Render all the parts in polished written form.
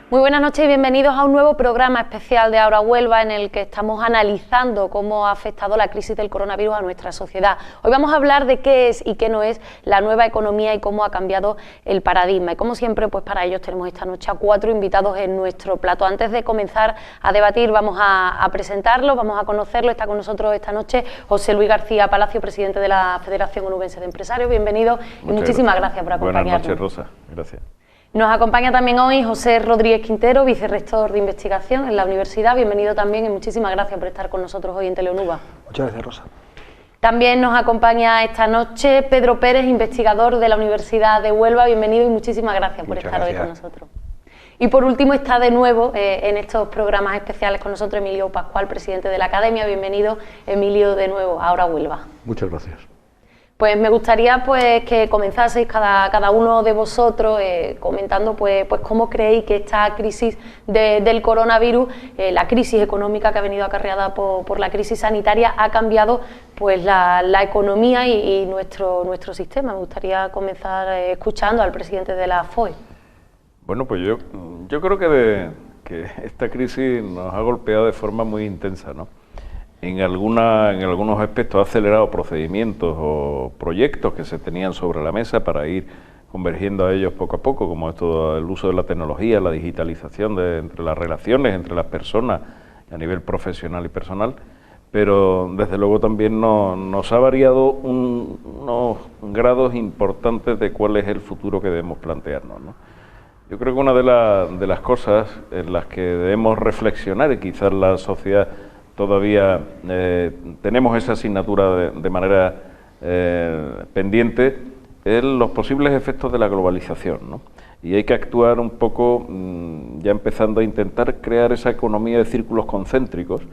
Muy buenas noches y bienvenidos a un nuevo programa especial de Ahora Huelva en el que estamos analizando cómo ha afectado la crisis del coronavirus a nuestra sociedad. Hoy vamos a hablar de qué es y qué no es la nueva economía y cómo ha cambiado el paradigma. Y como siempre, pues para ellos tenemos esta noche a 4 invitados en nuestro plato. Antes de comenzar a debatir, vamos a presentarlo, vamos a conocerlo. Está con nosotros esta noche José Luis García Palacio, presidente de la Federación Onubense de Empresarios. Bienvenido y muchísimas gracias por acompañarnos. Buenas noches, Rosa. Gracias. Nos acompaña también hoy José Rodríguez Quintero, vicerrector de investigación en la universidad. Bienvenido también y muchísimas gracias por estar con nosotros hoy en Teleonuba. Muchas gracias, Rosa. También nos acompaña esta noche Pedro Pérez, investigador de la Universidad de Huelva. Bienvenido y muchísimas gracias por estar hoy con nosotros. Y por último está de nuevo en estos programas especiales con nosotros Emilio Pascual, presidente de la Academia. Bienvenido, Emilio, de nuevo a Ahora Huelva. Muchas gracias. Pues me gustaría que comenzaseis cada uno de vosotros comentando pues cómo creéis que esta crisis del coronavirus, la crisis económica que ha venido acarreada por la crisis sanitaria, ha cambiado pues la economía y nuestro sistema. Me gustaría comenzar escuchando al presidente de la FOE. Bueno, pues yo creo que esta crisis nos ha golpeado de forma muy intensa, ¿no? En algunos aspectos ha acelerado procedimientos o proyectos que se tenían sobre la mesa para ir convergiendo a ellos poco a poco, como esto, el uso de la tecnología, la digitalización entre las relaciones entre las personas a nivel profesional y personal, pero desde luego también nos ha variado unos grados importantes de cuál es el futuro que debemos plantearnos, ¿no? Yo creo que una de las cosas en las que debemos reflexionar, y quizás la sociedad todavía tenemos esa asignatura de manera pendiente, es los posibles efectos de la globalización, ¿no? Y hay que actuar un poco, ya empezando a intentar crear esa economía de círculos concéntricos,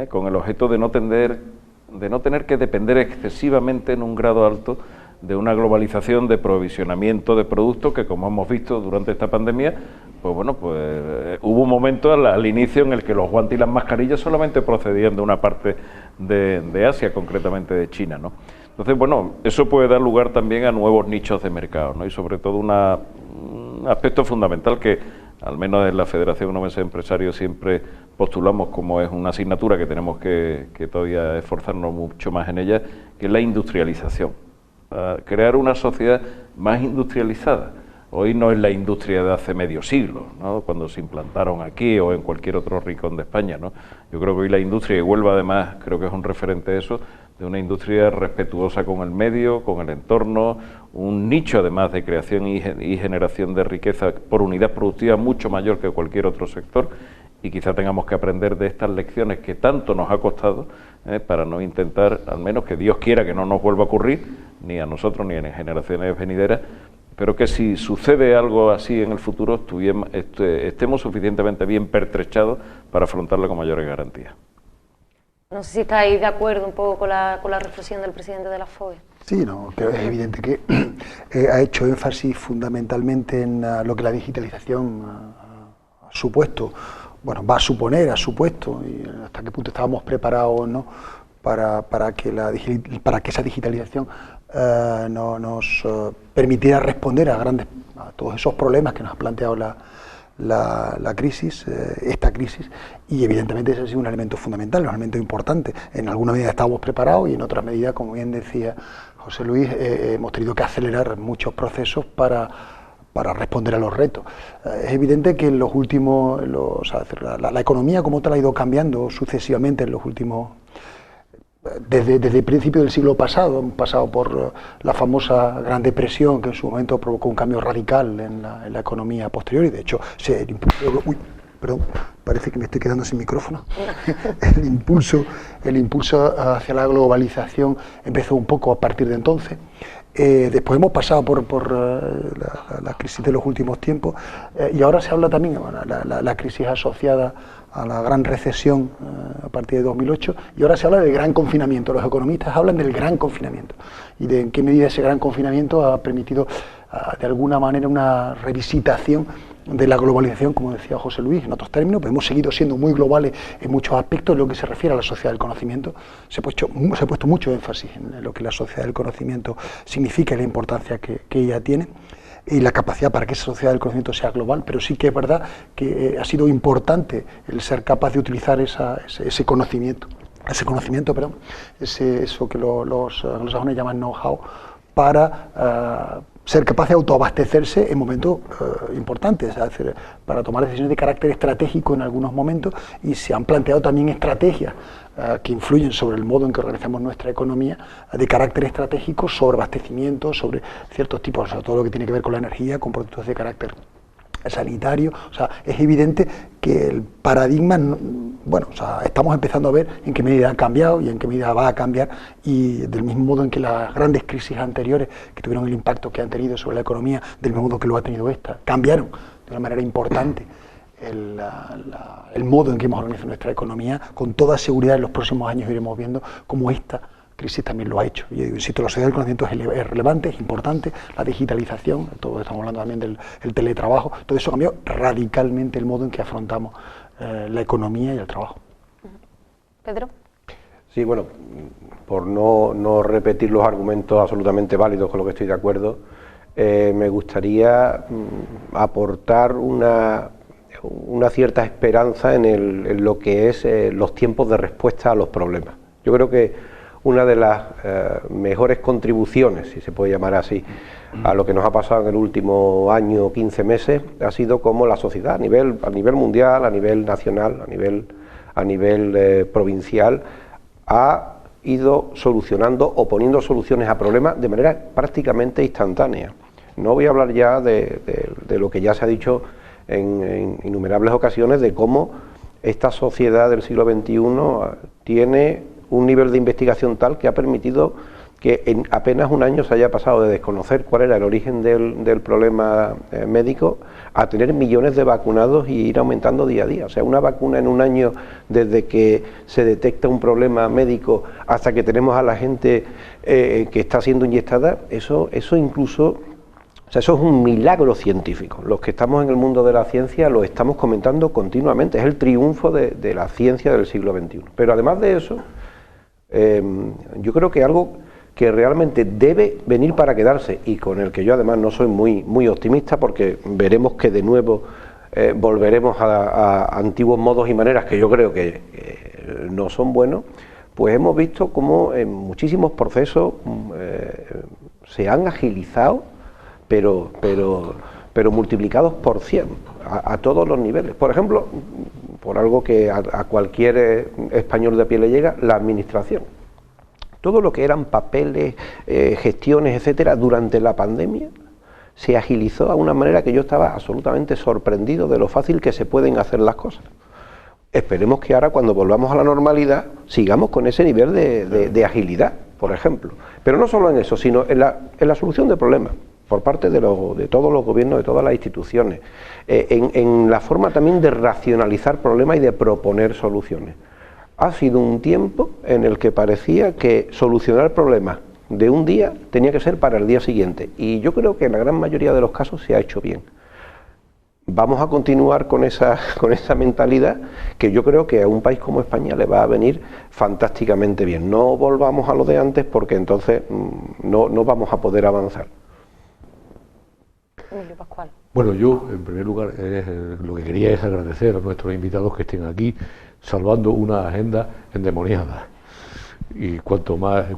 con el objeto de no tener que depender excesivamente en un grado alto de una globalización de provisionamiento de productos que, como hemos visto durante esta pandemia, pues bueno, pues hubo un momento al inicio en el que los guantes y las mascarillas solamente procedían de una parte de Asia, concretamente de China, ¿no? Entonces, bueno, eso puede dar lugar también a nuevos nichos de mercado, ¿no? Y sobre todo un aspecto fundamental que, al menos en la Federación Onubense de Empresarios, siempre postulamos como es una asignatura que tenemos que todavía esforzarnos mucho más en ella, que es la industrialización. Crear una sociedad más industrializada. Hoy no es la industria de hace medio siglo, ¿no?, cuando se implantaron aquí o en cualquier otro rincón de España, ¿no? Yo creo que hoy la industria, y Huelva además creo que es un referente de eso, de una industria respetuosa con el medio, con el entorno, un nicho además de creación y generación de riqueza por unidad productiva mucho mayor que cualquier otro sector, y quizá tengamos que aprender de estas lecciones que tanto nos ha costado, para no intentar, al menos que Dios quiera que no nos vuelva a ocurrir, ni a nosotros ni en generaciones venideras, pero que si sucede algo así en el futuro estemos suficientemente bien pertrechados para afrontarlo con mayores garantías. No sé si estáis de acuerdo un poco con la reflexión del presidente de la FOE. Sí, no, creo que es evidente que ha hecho énfasis fundamentalmente en lo que la digitalización ha supuesto. Bueno, va a suponer, ha supuesto, y hasta qué punto estábamos preparados, ¿no?, para que esa digitalización nos permitiera responder a todos esos problemas que nos ha planteado la crisis, esta crisis, y evidentemente ese ha sido un elemento fundamental, un elemento importante. En alguna medida estábamos preparados y en otra medida, como bien decía José Luis, hemos tenido que acelerar muchos procesos para responder a los retos. Es evidente que en los últimos, la economía como tal ha ido cambiando sucesivamente en los últimos, desde el principio del siglo pasado. Hemos pasado por la famosa Gran Depresión, que en su momento provocó un cambio radical en la economía posterior, y de hecho parece que me estoy quedando sin micrófono. El impulso hacia la globalización empezó un poco a partir de entonces. Después hemos pasado por la crisis de los últimos tiempos, y ahora se habla también de la crisis asociada a la gran recesión a partir de 2008, y ahora se habla del gran confinamiento. Los economistas hablan del gran confinamiento y de en qué medida ese gran confinamiento ha permitido de alguna manera una revisitación de la globalización, como decía José Luis, en otros términos, pero hemos seguido siendo muy globales en muchos aspectos en lo que se refiere a la sociedad del conocimiento. Se ha puesto mucho énfasis en lo que la sociedad del conocimiento significa y la importancia que ella tiene. y la capacidad para que esa sociedad del conocimiento sea global, pero sí que es verdad que ha sido importante el ser capaz de utilizar ese conocimiento, eso que los anglosajones llaman know-how, para ser capaz de autoabastecerse en momentos importantes, es decir, para tomar decisiones de carácter estratégico en algunos momentos, y se han planteado también estrategias que influyen sobre el modo en que organizamos nuestra economía de carácter estratégico, sobre abastecimiento, sobre ciertos tipos, o sea, todo lo que tiene que ver con la energía, con productos de carácter sanitario. O sea, es evidente que el paradigma, bueno, o sea, estamos empezando a ver en qué medida ha cambiado y en qué medida va a cambiar, y del mismo modo en que las grandes crisis anteriores que tuvieron el impacto que han tenido sobre la economía, del mismo modo que lo ha tenido esta, cambiaron de una manera importante el modo en que hemos organizado nuestra economía. Con toda seguridad en los próximos años iremos viendo cómo esta crisis también lo ha hecho. Y insisto, la sociedad del conocimiento es relevante, es importante, la digitalización, todo estamos hablando también del teletrabajo, todo eso cambió radicalmente el modo en que afrontamos la economía y el trabajo. Pedro. Sí, bueno, por no repetir los argumentos absolutamente válidos con los que estoy de acuerdo, me gustaría aportar una cierta esperanza en lo que es los tiempos de respuesta a los problemas. Yo creo que una de las mejores contribuciones, si se puede llamar así, a lo que nos ha pasado en el último año o 15 meses, ha sido como la sociedad a nivel mundial, a nivel nacional, a nivel provincial, ha ido solucionando o poniendo soluciones a problemas de manera prácticamente instantánea. No voy a hablar ya de lo que ya se ha dicho en innumerables ocasiones, de cómo esta sociedad del siglo XXI tiene un nivel de investigación tal que ha permitido que en apenas un año se haya pasado de desconocer cuál era el origen del problema médico a tener millones de vacunados y ir aumentando día a día. O sea, una vacuna en un año, desde que se detecta un problema médico hasta que tenemos a la gente que está siendo inyectada, eso incluso... O sea, eso es un milagro científico. Los que estamos en el mundo de la ciencia lo estamos comentando continuamente. Es el triunfo de la ciencia del siglo XXI. Pero además de eso, yo creo que algo que realmente debe venir para quedarse, y con el que yo además no soy muy optimista, porque veremos que de nuevo volveremos a antiguos modos y maneras que yo creo que no son buenos, pues hemos visto cómo en muchísimos procesos se han agilizado, pero multiplicados por 100 a todos los niveles. Por ejemplo, por algo que a cualquier español de a pie le llega, la administración. Todo lo que eran papeles, gestiones, etcétera, durante la pandemia se agilizó a una manera que yo estaba absolutamente sorprendido de lo fácil que se pueden hacer las cosas. Esperemos que ahora, cuando volvamos a la normalidad, sigamos con ese nivel de agilidad, por ejemplo. Pero no solo en eso, sino en la solución de problemas por parte de todos los gobiernos, de todas las instituciones, en la forma también de racionalizar problemas y de proponer soluciones. Ha sido un tiempo en el que parecía que solucionar problemas de un día tenía que ser para el día siguiente, y yo creo que en la gran mayoría de los casos se ha hecho bien. Vamos a continuar con esa mentalidad, que yo creo que a un país como España le va a venir fantásticamente bien. No volvamos a lo de antes, porque entonces no vamos a poder avanzar. Pascual. Bueno, yo en primer lugar lo que quería es agradecer a nuestros invitados que estén aquí salvando una agenda endemoniada, y cuanto más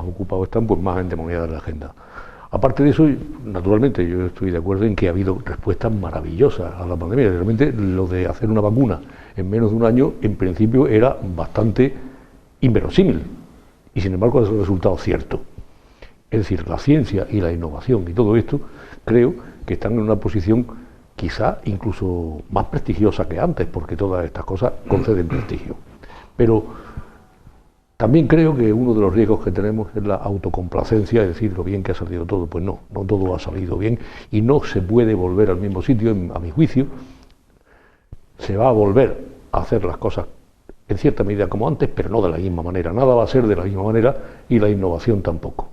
ocupados están, pues más endemoniada es la agenda. Aparte de eso, naturalmente yo estoy de acuerdo en que ha habido respuestas maravillosas a la pandemia. Realmente lo de hacer una vacuna en menos de un año en principio era bastante inverosímil, y sin embargo es un resultado cierto. Es decir, la ciencia y la innovación y todo esto creo que están en una posición quizá incluso más prestigiosa que antes, porque todas estas cosas conceden prestigio. Pero también creo que uno de los riesgos que tenemos es la autocomplacencia, es decir, lo bien que ha salido todo. Pues no todo ha salido bien, y no se puede volver al mismo sitio, a mi juicio. Se va a volver a hacer las cosas en cierta medida como antes, pero no de la misma manera. Nada va a ser de la misma manera, y la innovación tampoco.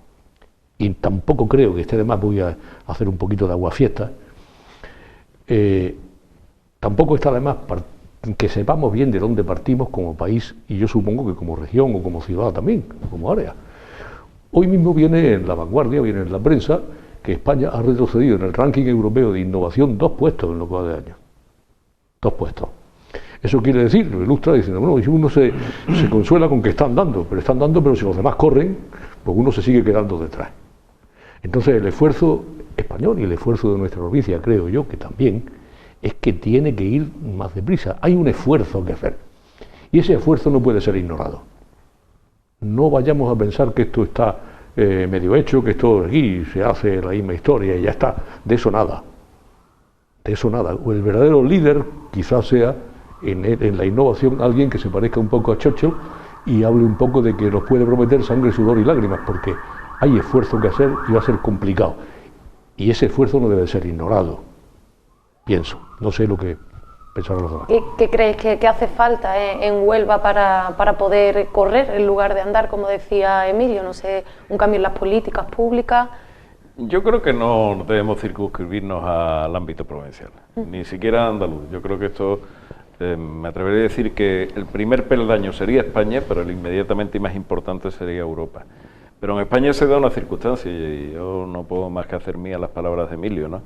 Y tampoco creo que esté de más, voy a hacer un poquito de aguafiesta, tampoco está de más que sepamos bien de dónde partimos como país, y yo supongo que como región o como ciudad también, como área. Hoy mismo viene en La Vanguardia, viene en la prensa, que España ha retrocedido en el ranking europeo de innovación 2 puestos en lo que va de año. 2 puestos. Eso quiere decir, lo ilustra diciendo, bueno, si uno se consuela con que están dando, pero si los demás corren, pues uno se sigue quedando detrás. Entonces el esfuerzo español y el esfuerzo de nuestra provincia, creo yo que también, es que tiene que ir más deprisa. Hay un esfuerzo que hacer y ese esfuerzo no puede ser ignorado. No vayamos a pensar que esto está medio hecho, que esto aquí se hace la misma historia y ya está. De eso nada. De eso nada. O el verdadero líder quizás sea en la innovación alguien que se parezca un poco a Churchill y hable un poco de que nos puede prometer sangre, sudor y lágrimas, porque hay esfuerzo que hacer y va a ser complicado. Y ese esfuerzo no debe ser ignorado. Pienso. No sé lo que pensaron los demás. ¿Qué crees que hace falta en Huelva para poder correr en lugar de andar, como decía Emilio? No sé, un cambio en las políticas públicas. Yo creo que no debemos circunscribirnos al ámbito provincial, ni siquiera andaluz. Yo creo que esto, me atrevería a decir que el primer peldaño sería España, pero el inmediatamente más importante sería Europa. Pero en España se da una circunstancia, y yo no puedo más que hacer mías las palabras de Emilio, ¿no?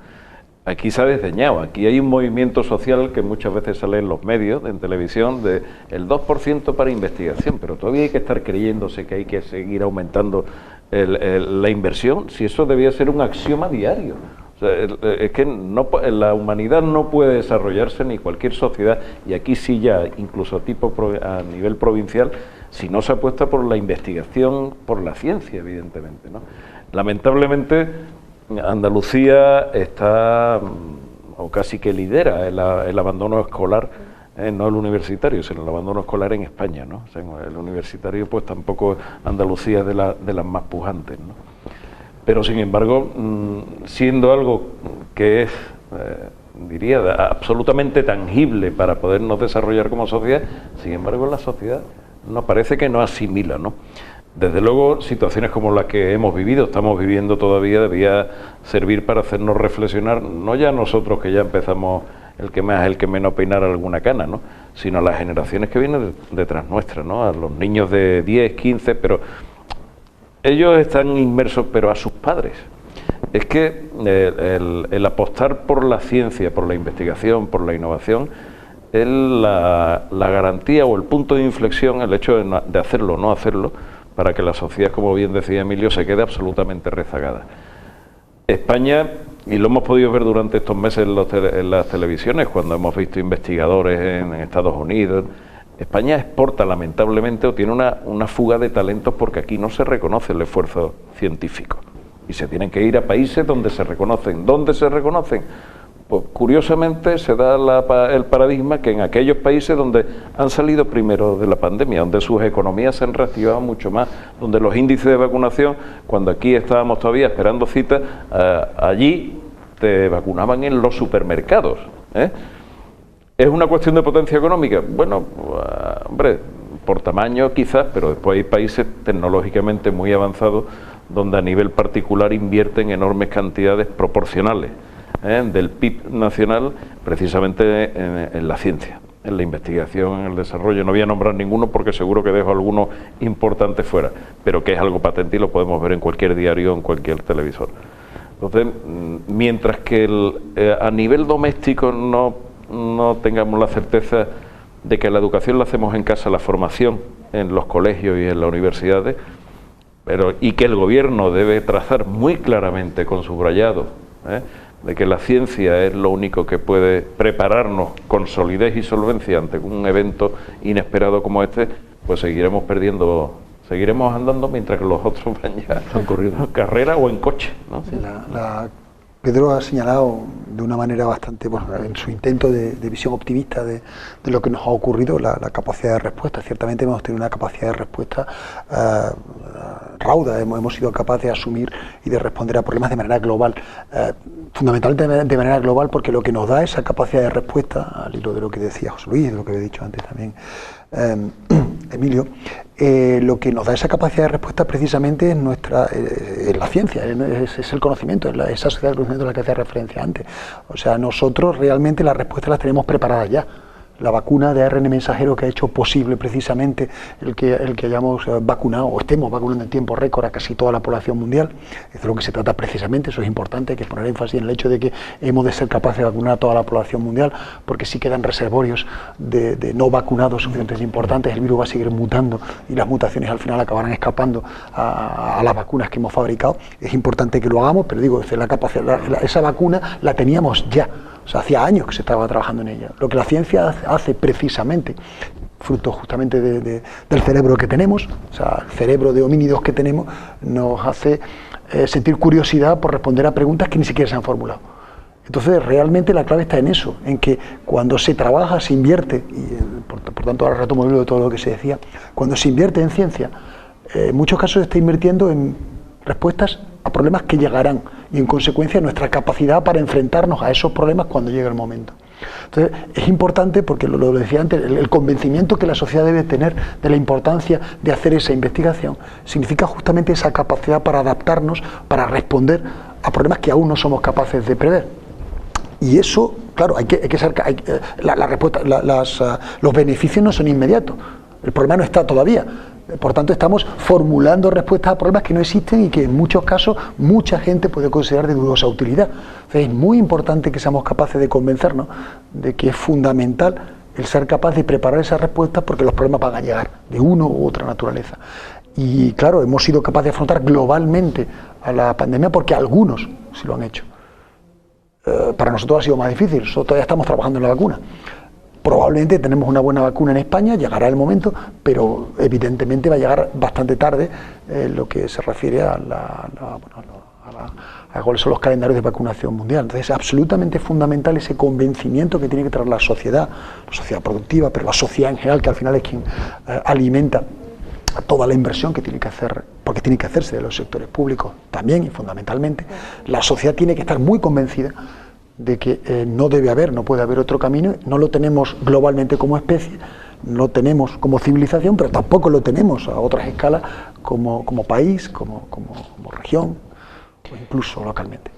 Aquí se ha desdeñado, aquí hay un movimiento social que muchas veces sale en los medios, en televisión, de el 2% para investigación, pero todavía hay que estar creyéndose que hay que seguir aumentando la inversión, si eso debía ser un axioma diario. O sea, es que la humanidad no puede desarrollarse, ni cualquier sociedad, y aquí sí ya, incluso a nivel provincial, si no se apuesta por la investigación, por la ciencia, evidentemente, ¿no? Lamentablemente, Andalucía está, o casi que lidera, el abandono escolar, no el universitario, sino el abandono escolar en España, ¿no? O sea, el universitario, pues tampoco Andalucía es de las más pujantes, ¿no? Pero sin embargo, siendo algo que es, diría, absolutamente tangible para podernos desarrollar como sociedad, sin embargo la sociedad nos parece que no asimila, ¿no? Desde luego, situaciones como las que hemos vivido, estamos viviendo todavía, debía servir para hacernos reflexionar, no ya nosotros que ya empezamos el que más, el que menos peinar alguna cana, ¿no? Sino a las generaciones que vienen detrás nuestras, ¿no? A los niños de 10, 15, pero ellos están inmersos, pero a sus padres. Es que el apostar por la ciencia, por la investigación, por la innovación, es la garantía o el punto de inflexión, el hecho de hacerlo o no hacerlo, para que la sociedad, como bien decía Emilio, se quede absolutamente rezagada. España, y lo hemos podido ver durante estos meses en las televisiones, cuando hemos visto investigadores en Estados Unidos, España exporta lamentablemente o tiene una fuga de talentos porque aquí no se reconoce el esfuerzo científico y se tienen que ir a países donde se reconocen. ¿Dónde se reconocen? Pues curiosamente se da el paradigma que en aquellos países donde han salido primero de la pandemia, donde sus economías se han reactivado mucho más, donde los índices de vacunación, cuando aquí estábamos todavía esperando citas, allí te vacunaban en los supermercados, ¿eh? ¿Es una cuestión de potencia económica? Bueno, hombre, por tamaño quizás, pero después hay países tecnológicamente muy avanzados donde a nivel particular invierten enormes cantidades proporcionales del PIB nacional precisamente en la ciencia, en la investigación, en el desarrollo. No voy a nombrar ninguno porque seguro que dejo alguno importante fuera, pero que es algo patente y lo podemos ver en cualquier diario, en cualquier televisor. Entonces, mientras que a nivel doméstico no tengamos la certeza de que la educación la hacemos en casa, la formación en los colegios y en las universidades, y que el gobierno debe trazar muy claramente con subrayado, de que la ciencia es lo único que puede prepararnos con solidez y solvencia ante un evento inesperado como este, pues seguiremos andando mientras que los otros van ya corriendo carrera o en coche, ¿no? Sí, Pedro ha señalado de una manera bastante, bueno, en su intento de visión optimista de lo que nos ha ocurrido, la capacidad de respuesta. Ciertamente hemos tenido una capacidad de respuesta rauda, hemos sido capaces de asumir y de responder a problemas de manera global, fundamentalmente de manera global, porque lo que nos da esa capacidad de respuesta, al hilo de lo que decía José Luis, de lo que había dicho antes también Emilio, lo que nos da esa capacidad de respuesta precisamente es la ciencia, es el conocimiento, es esa sociedad del conocimiento a la que hacía referencia antes. O sea, nosotros realmente las respuestas las tenemos preparadas ya. la vacuna de ARN mensajero que ha hecho posible precisamente el que hayamos vacunado o estemos vacunando en tiempo récord a casi toda la población mundial. Es de lo que se trata precisamente, eso es importante, hay que poner énfasis en el hecho de que hemos de ser capaces de vacunar a toda la población mundial, porque si quedan reservorios de no vacunados suficientemente importantes, el virus va a seguir mutando y las mutaciones al final acabarán escapando a las vacunas que hemos fabricado. Es importante que lo hagamos, pero digo, esa vacuna la teníamos ya. O sea, hacía años que se estaba trabajando en ella. Lo que la ciencia hace precisamente, fruto justamente del cerebro que tenemos, o sea, el cerebro de homínidos que tenemos, nos hace sentir curiosidad por responder a preguntas que ni siquiera se han formulado. Entonces, realmente la clave está en eso, en que cuando se trabaja, se invierte, y por tanto ahora retomo el hilo de todo lo que se decía, cuando se invierte en ciencia, en muchos casos se está invirtiendo en respuestas a problemas que llegarán y en consecuencia nuestra capacidad para enfrentarnos a esos problemas cuando llegue el momento. Entonces es importante porque lo decía antes, el convencimiento que la sociedad debe tener de la importancia de hacer esa investigación significa justamente esa capacidad para adaptarnos, para responder a problemas que aún no somos capaces de prever. Y eso, claro, la respuesta, los beneficios no son inmediatos, el problema no está todavía. Por tanto, estamos formulando respuestas a problemas que no existen y que en muchos casos mucha gente puede considerar de dudosa utilidad. Entonces, es muy importante que seamos capaces de convencernos de que es fundamental el ser capaz de preparar esas respuestas porque los problemas van a llegar de una u otra naturaleza. Y claro, hemos sido capaces de afrontar globalmente a la pandemia porque algunos sí lo han hecho. Para nosotros ha sido más difícil, nosotros todavía estamos trabajando en la vacuna. Probablemente tenemos una buena vacuna en España, llegará el momento, pero evidentemente va a llegar bastante tarde lo que se refiere a cuáles son los calendarios de vacunación mundial. Entonces es absolutamente fundamental ese convencimiento que tiene que traer la sociedad productiva, pero la sociedad en general, que al final es quien alimenta toda la inversión que tiene que hacer, porque tiene que hacerse de los sectores públicos también y fundamentalmente. La sociedad tiene que estar muy convencida de que no puede haber otro camino, no lo tenemos globalmente como especie, no lo tenemos como civilización, pero tampoco lo tenemos a otras escalas como país, como región, o incluso localmente.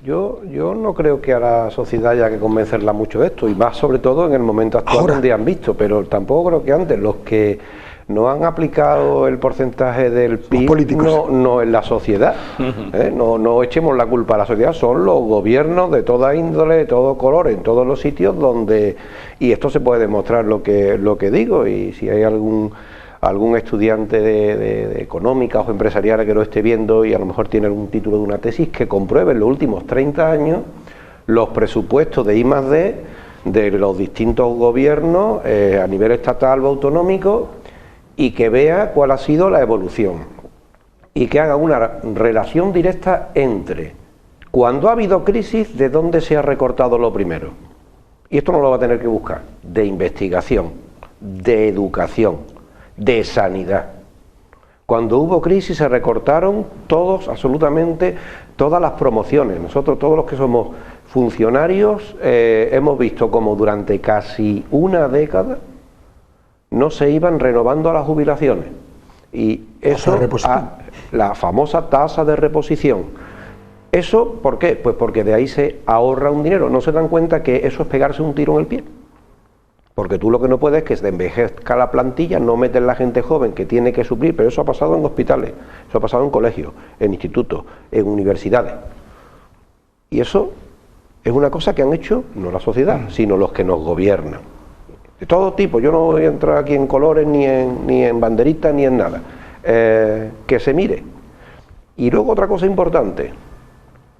Yo no creo que a la sociedad haya que convencerla mucho de esto, y más sobre todo en el momento actual ahora, donde han visto, pero tampoco creo que antes los que no han aplicado el porcentaje del PIB no es la sociedad, no echemos la culpa a la sociedad, son los gobiernos de toda índole, de todo color, en todos los sitios donde, y esto se puede demostrar lo que digo, y si hay algún estudiante de económicas o empresariales que lo esté viendo y a lo mejor tiene algún título de una tesis, que compruebe en los últimos 30 años los presupuestos de I+D de los distintos gobiernos a nivel estatal o autonómico, y que vea cuál ha sido la evolución y que haga una relación directa entre cuando ha habido crisis, de dónde se ha recortado lo primero. Y esto no lo va a tener que buscar, de investigación, de educación, de sanidad. Cuando hubo crisis se recortaron absolutamente todas las promociones. Nosotros, todos los que somos funcionarios, hemos visto como durante casi una década no se iban renovando las jubilaciones, y eso, la famosa tasa de reposición. ¿Eso por qué? Pues porque de ahí se ahorra un dinero. No se dan cuenta que eso es pegarse un tiro en el pie, porque tú lo que no puedes es que se envejezca la plantilla, no metes la gente joven que tiene que suplir, pero eso ha pasado en hospitales, eso ha pasado en colegios, en institutos, en universidades, y eso es una cosa que han hecho no la sociedad, sino los que nos gobiernan. De todo tipo, yo no voy a entrar aquí en colores, ni en banderitas, ni en nada. Que se mire. Y luego otra cosa importante,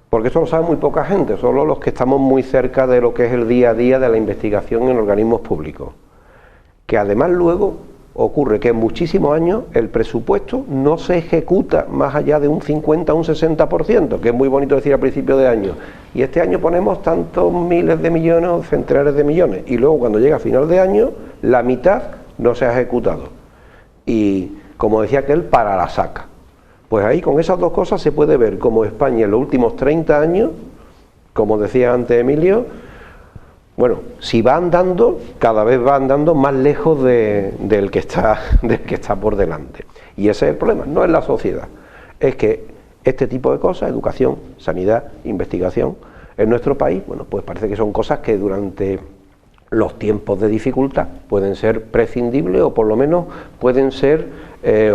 porque eso lo sabe muy poca gente, solo los que estamos muy cerca de lo que es el día a día de la investigación en organismos públicos, que además luego ocurre que en muchísimos años el presupuesto no se ejecuta más allá de un 50 o un 60%, que es muy bonito decir a principio de año, y este año ponemos tantos miles de millones o centenares de millones, y luego cuando llega a final de año la mitad no se ha ejecutado, y como decía aquel, para la saca. Pues ahí con esas dos cosas se puede ver cómo España en los últimos 30 años, como decía antes Emilio, bueno, si va andando, cada vez va andando más lejos del que está por delante. Y ese es el problema, no es la sociedad. Es que este tipo de cosas, educación, sanidad, investigación, en nuestro país, bueno, pues parece que son cosas que durante los tiempos de dificultad pueden ser prescindibles o por lo menos pueden ser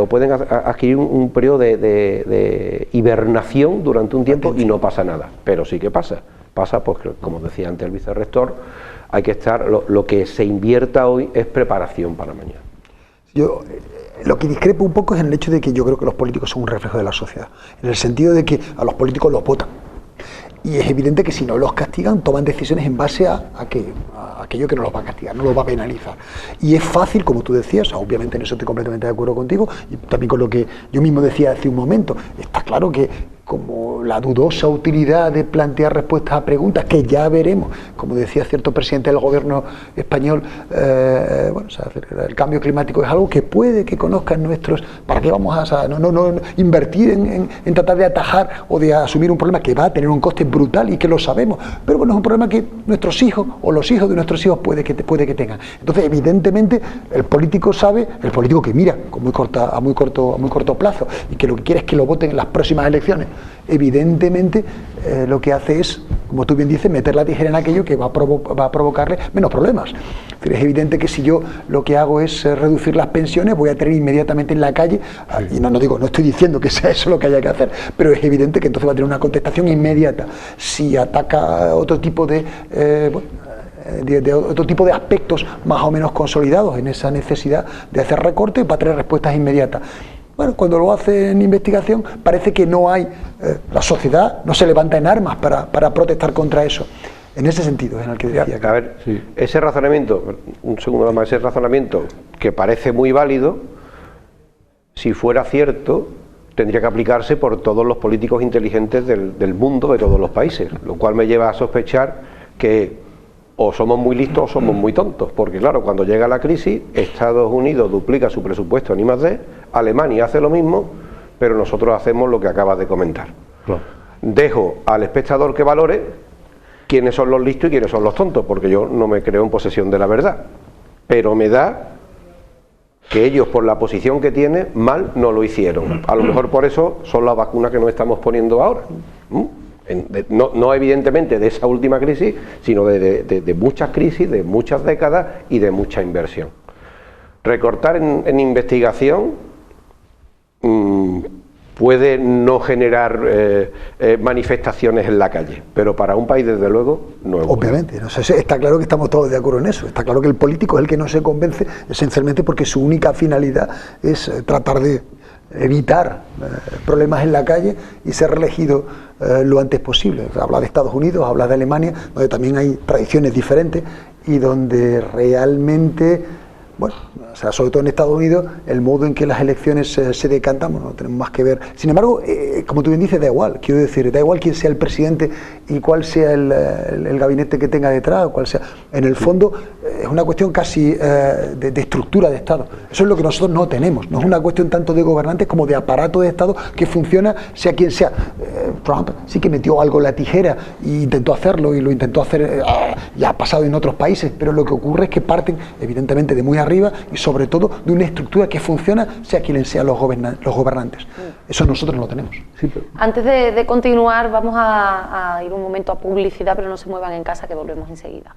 o pueden adquirir un periodo de hibernación durante un tiempo y no pasa nada, pero sí que pasa, pues como decía antes el vicerrector, hay que estar, lo que se invierta hoy es preparación para mañana. Yo lo que discrepo un poco es en el hecho de que yo creo que los políticos son un reflejo de la sociedad, en el sentido de que a los políticos los votan. Y es evidente que si no los castigan, toman decisiones en base a aquello que no los va a castigar, no los va a penalizar. Y es fácil, como tú decías, obviamente en eso estoy completamente de acuerdo contigo, y también con lo que yo mismo decía hace un momento, está claro que como la dudosa utilidad de plantear respuestas a preguntas que ya veremos, como decía cierto presidente del gobierno español, bueno, o sea, el cambio climático es algo que puede que conozcan nuestros, ¿para qué vamos a no invertir en tratar de atajar o de asumir un problema que va a tener un coste brutal y que lo sabemos, pero bueno, es un problema que nuestros hijos o los hijos de nuestros hijos puede que tengan. Entonces, evidentemente, el político sabe, el político que mira a muy corto plazo y que lo que quiere es que lo voten en las próximas elecciones, evidentemente lo que hace es, como tú bien dices, meter la tijera en aquello que va a provocarle menos problemas. Es evidente que si yo lo que hago es reducir las pensiones, voy a tener inmediatamente en la calle, y no estoy diciendo que sea eso lo que haya que hacer, pero es evidente que entonces va a tener una contestación inmediata. Si ataca otro tipo de otro tipo de aspectos más o menos consolidados en esa necesidad de hacer recortes, va a tener respuestas inmediatas. Bueno, cuando lo hace en investigación parece que no hay, la sociedad no se levanta en armas para protestar contra eso. En ese sentido es en el que decía. A ver, sí. Ese razonamiento, un segundo más, ese razonamiento que parece muy válido, si fuera cierto, tendría que aplicarse por todos los políticos inteligentes del mundo, de todos los países, lo cual me lleva a sospechar que o somos muy listos o somos muy tontos, porque claro, cuando llega la crisis, Estados Unidos duplica su presupuesto en I+D, Alemania hace lo mismo, pero nosotros hacemos lo que acabas de comentar. Claro. Dejo al espectador que valore quiénes son los listos y quiénes son los tontos, porque yo no me creo en posesión de la verdad, pero me da que ellos, por la posición que tienen, mal no lo hicieron. A lo mejor por eso son las vacunas que nos estamos poniendo ahora. No evidentemente de esa última crisis, sino de muchas crisis, de muchas décadas y de mucha inversión. Recortar en investigación puede no generar manifestaciones en la calle, pero para un país desde luego no es bueno. Obviamente, ¿no? O sea, está claro que estamos todos de acuerdo en eso, está claro que el político es el que no se convence esencialmente porque su única finalidad es tratar de evitar problemas en la calle y ser reelegido lo antes posible. O sea, habla de Estados Unidos, habla de Alemania, donde también hay tradiciones diferentes y donde realmente, bueno, o sea, sobre todo en Estados Unidos, el modo en que las elecciones se decantan, bueno, no tenemos más que ver. Sin embargo, como tú bien dices, da igual, quiero decir, da igual quién sea el presidente y cuál sea el gabinete que tenga detrás, cuál sea. En el fondo, es una cuestión casi de estructura de Estado. Eso es lo que nosotros no tenemos. No es una cuestión tanto de gobernantes como de aparato de Estado que funciona, sea quien sea. Trump sí que metió algo en la tijera e intentó hacerlo y lo intentó hacer, ya ha pasado en otros países, pero lo que ocurre es que parten, evidentemente, de muy arriba y sobre todo de una estructura que funciona, sea quienes sean los gobernantes. Eso nosotros no lo tenemos. Sí, pero... Antes de continuar, vamos a ir un momento a publicidad, pero no se muevan en casa, que volvemos enseguida.